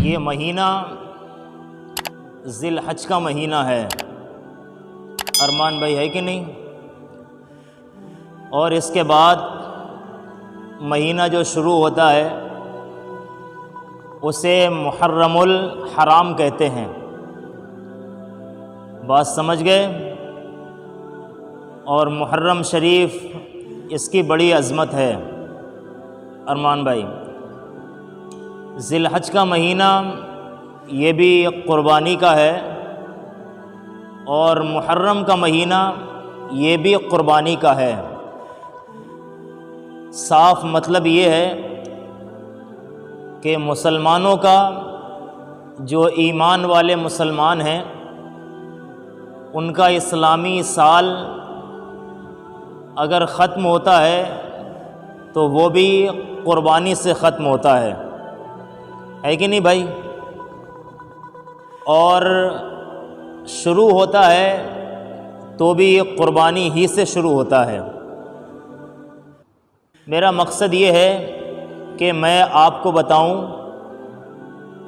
یہ مہینہ ذی الحج کا مہینہ ہے، ارمان بھائی ہے کہ نہیں؟ اور اس کے بعد مہینہ جو شروع ہوتا ہے اسے محرم الحرام کہتے ہیں۔ بات سمجھ گئے؟ اور محرم شریف اس کی بڑی عظمت ہے ارمان بھائی۔ ذی الحج کا مہینہ یہ بھی قربانی کا ہے، اور محرم کا مہینہ یہ بھی قربانی کا ہے۔ صاف مطلب یہ ہے کہ مسلمانوں کا جو ایمان والے مسلمان ہیں ان کا اسلامی سال اگر ختم ہوتا ہے تو وہ بھی قربانی سے ختم ہوتا ہے کہ نہیں بھائی؟ اور شروع ہوتا ہے تو بھی قربانی ہی سے شروع ہوتا ہے۔ میرا مقصد یہ ہے کہ میں آپ کو بتاؤں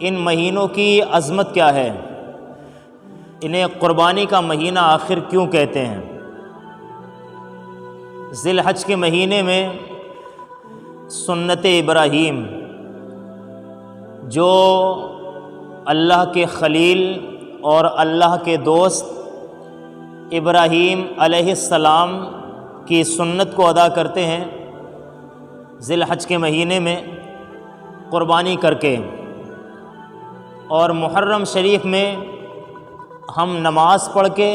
ان مہینوں کی عظمت کیا ہے، انہیں قربانی کا مہینہ آخر کیوں کہتے ہیں۔ ذی الحج کے مہینے میں سنت ابراہیم جو اللہ کے خلیل اور اللہ کے دوست ابراہیم علیہ السلام کی سنت کو ادا کرتے ہیں ذی الحج کے مہینے میں قربانی کر کے، اور محرم شریف میں ہم نماز پڑھ کے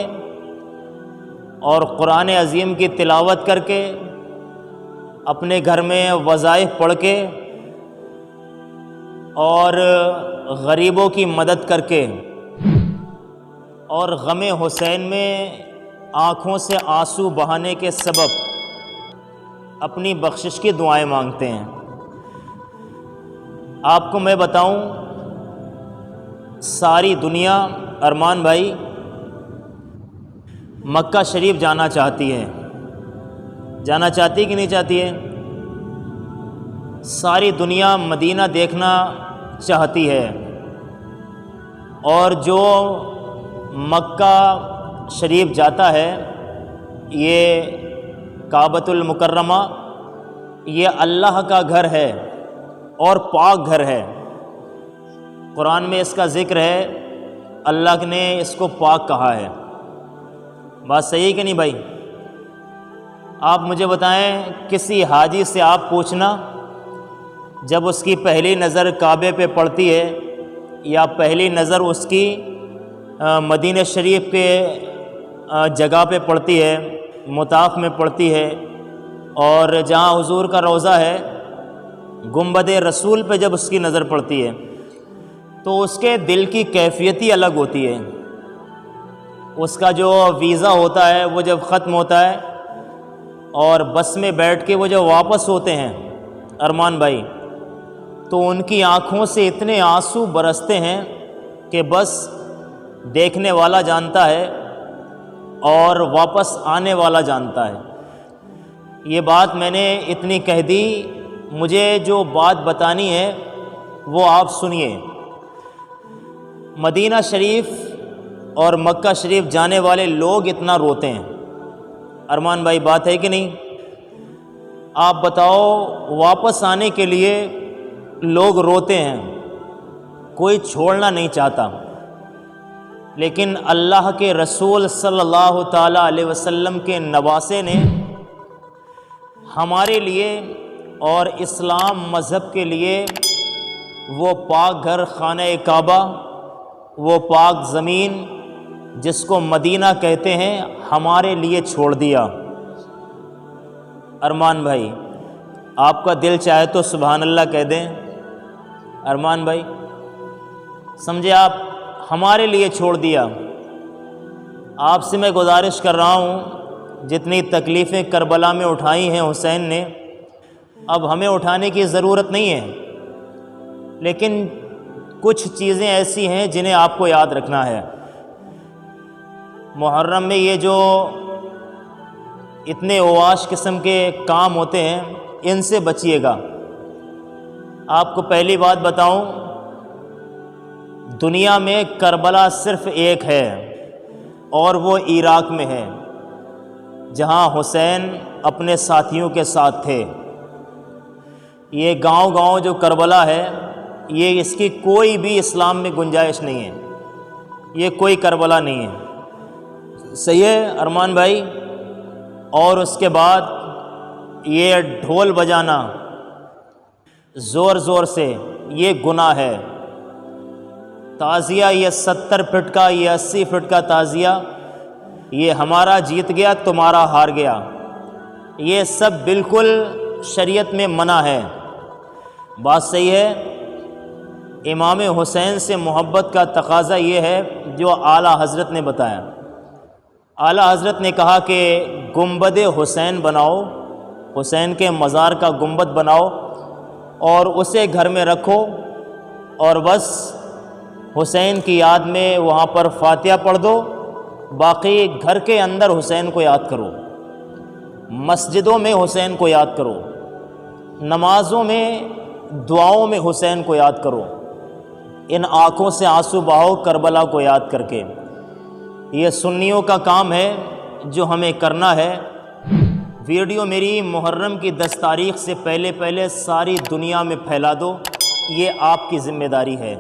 اور قرآن عظیم کی تلاوت کر کے، اپنے گھر میں وظائف پڑھ کے اور غریبوں کی مدد کر کے، اور غم حسین میں آنکھوں سے آنسو بہانے کے سبب اپنی بخشش کی دعائیں مانگتے ہیں۔ آپ کو میں بتاؤں ساری دنیا ارمان بھائی مکہ شریف جانا چاہتی ہے، جانا چاہتی کہ نہیں چاہتی ہے؟ ساری دنیا مدینہ دیکھنا چاہتی ہے، اور جو مکہ شریف جاتا ہے یہ کعبۃ المکرمہ یہ اللہ کا گھر ہے اور پاک گھر ہے۔ قرآن میں اس کا ذکر ہے، اللہ نے اس کو پاک کہا ہے۔ بات صحیح ہے کہ نہیں بھائی؟ آپ مجھے بتائیں کسی حاجی سے آپ پوچھنا جب اس کی پہلی نظر کعبے پہ پڑتی ہے یا پہلی نظر اس کی مدینہ شریف کے جگہ پہ پڑتی ہے، مطاف میں پڑتی ہے، اور جہاں حضور کا روضہ ہے گنبد رسول پہ جب اس کی نظر پڑتی ہے تو اس کے دل کی کیفیت ہی الگ ہوتی ہے۔ اس کا جو ویزا ہوتا ہے وہ جب ختم ہوتا ہے اور بس میں بیٹھ کے وہ جب واپس ہوتے ہیں ارمان بھائی، تو ان کی آنکھوں سے اتنے آنسو برستے ہیں کہ بس دیکھنے والا جانتا ہے اور واپس آنے والا جانتا ہے۔ یہ بات میں نے اتنی کہہ دی، مجھے جو بات بتانی ہے وہ آپ سنیے۔ مدینہ شریف اور مکہ شریف جانے والے لوگ اتنا روتے ہیں ارمان بھائی، بات ہے کہ نہیں؟ آپ بتاؤ واپس آنے کے لیے لوگ روتے ہیں، کوئی چھوڑنا نہیں چاہتا، لیکن اللہ کے رسول صلی اللہ تعالیٰ علیہ وسلم کے نواسے نے ہمارے لیے اور اسلام مذہب کے لیے وہ پاک گھر خانہ کعبہ، وہ پاک زمین جس کو مدینہ کہتے ہیں ہمارے لیے چھوڑ دیا۔ ارمان بھائی آپ کا دل چاہے تو سبحان اللہ کہہ دیں ارمان بھائی، سمجھے آپ، ہمارے لیے چھوڑ دیا۔ آپ سے میں گزارش کر رہا ہوں جتنی تکلیفیں کربلا میں اٹھائی ہیں حسین نے، اب ہمیں اٹھانے کی ضرورت نہیں ہے، لیکن کچھ چیزیں ایسی ہیں جنہیں آپ کو یاد رکھنا ہے۔ محرم میں یہ جو اتنے اواشی قسم کے کام ہوتے ہیں ان سے بچیے گا۔ آپ کو پہلی بات بتاؤں، دنیا میں کربلا صرف ایک ہے اور وہ عراق میں ہے، جہاں حسین اپنے ساتھیوں کے ساتھ تھے۔ یہ گاؤں گاؤں جو کربلا ہے، یہ اس کی کوئی بھی اسلام میں گنجائش نہیں ہے، یہ کوئی کربلا نہیں ہے۔ صحیح ہے ارمان بھائی؟ اور اس کے بعد یہ ڈھول بجانا زور زور سے، یہ گناہ ہے۔ تعزیہ یہ 70 فٹ کا، یہ 80 فٹ کا تعزیہ، یہ ہمارا جیت گیا تمہارا ہار گیا، یہ سب بالکل شریعت میں منع ہے۔ بات صحیح ہے؟ امام حسین سے محبت کا تقاضا یہ ہے جو اعلیٰ حضرت نے بتایا۔ اعلیٰ حضرت نے کہا کہ گنبد حسین بناؤ، حسین کے مزار کا گنبد بناؤ اور اسے گھر میں رکھو، اور بس حسین کی یاد میں وہاں پر فاتحہ پڑھ دو، باقی گھر کے اندر حسین کو یاد کرو، مسجدوں میں حسین کو یاد کرو، نمازوں میں دعاؤں میں حسین کو یاد کرو، ان آنکھوں سے آنسو بہاؤ کربلا کو یاد کر کے۔ یہ سنیوں کا کام ہے جو ہمیں کرنا ہے۔ ویڈیو میری محرم کی 10 تاریخ سے پہلے ساری دنیا میں پھیلا دو، یہ آپ کی ذمہ داری ہے۔